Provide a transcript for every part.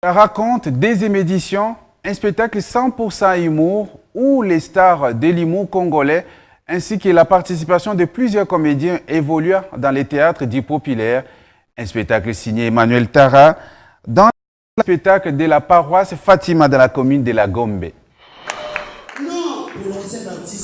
Raconte deuxième édition, un spectacle 100% humour où les stars de l'humour congolais ainsi que la participation de plusieurs comédiens évoluent dans les théâtres dits populaires. Un spectacle signé Emmanuel Tara dans le spectacle de la paroisse Fatima de la commune de la Gombe.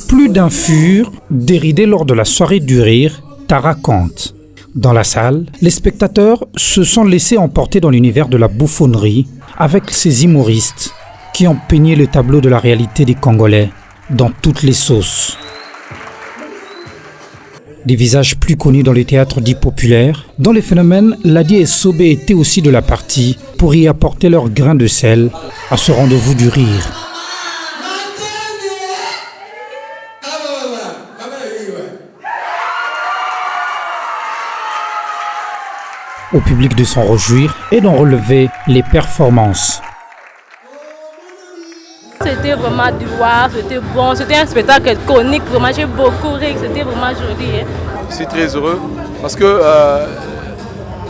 Plus d'un furent déridés lors de la soirée du rire, Tara compte. Dans la salle, les spectateurs se sont laissés emporter dans l'univers de la bouffonnerie avec ces humoristes qui ont peigné le tableau de la réalité des Congolais dans toutes les sauces. Des visages plus connus dans les théâtres dits populaires, dont les phénomènes Ladi et Sobé étaient aussi de la partie pour y apporter leur grain de sel à ce rendez-vous du rire. Au public de s'en réjouir et d'en relever les performances. C'était vraiment du wow, c'était bon, c'était un spectacle conique, vraiment j'ai beaucoup ri, c'était vraiment joli. Je suis très heureux parce que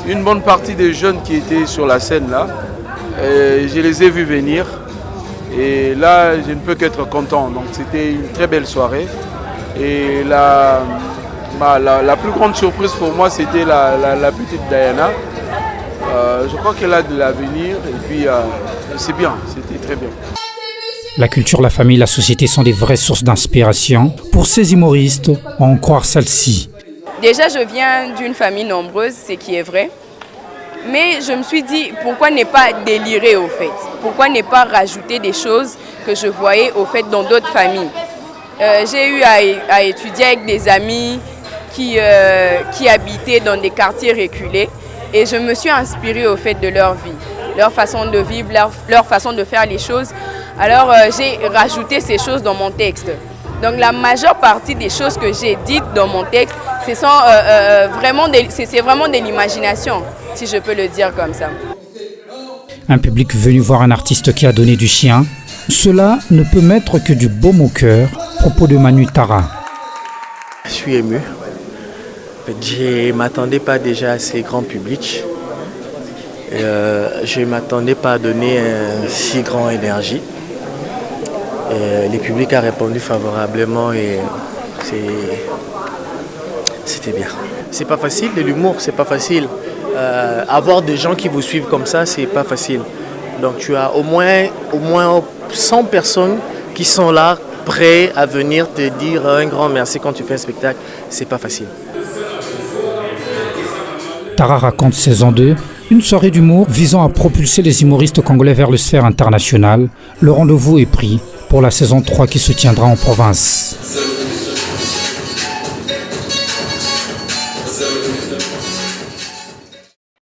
une bonne partie des jeunes qui étaient sur la scène là, je les ai vus venir et là je ne peux qu'être content. Donc c'était une très belle soirée et la plus grande surprise pour moi c'était la petite Diana. Je crois qu'elle a de l'avenir et puis c'est bien, c'était très bien. La culture, la famille, la société sont des vraies sources d'inspiration pour ces humoristes, à en croire celle-ci. Déjà, je viens d'une famille nombreuse, ce qui est vrai. Mais je me suis dit, pourquoi ne pas délirer au fait? Pourquoi ne pas rajouter des choses que je voyais au fait dans d'autres familles? J'ai eu à étudier avec des amis qui habitaient dans des quartiers reculés et je me suis inspirée au fait de leur vie, leur façon de vivre, leur façon de faire les choses. Alors j'ai rajouté ces choses dans mon texte. Donc la majeure partie des choses que j'ai dites dans mon texte, c'est vraiment de l'imagination, si je peux le dire comme ça. Un public venu voir un artiste qui a donné du chien, cela ne peut mettre que du baume au cœur. Propos de Manu Tara. Je suis ému. Je ne m'attendais pas déjà à ces grands publics. Je ne m'attendais pas à donner si grande énergie. Le public a répondu favorablement et c'était bien. C'est pas facile, de l'humour, c'est pas facile. Avoir des gens qui vous suivent comme ça, c'est pas facile. Donc tu as au moins 100 personnes qui sont là, prêts à venir te dire un grand merci quand tu fais un spectacle. C'est pas facile. Tara raconte saison 2. Une soirée d'humour visant à propulser les humoristes congolais vers le sphère internationale. Le rendez-vous est pris pour la saison 3 qui se tiendra en province.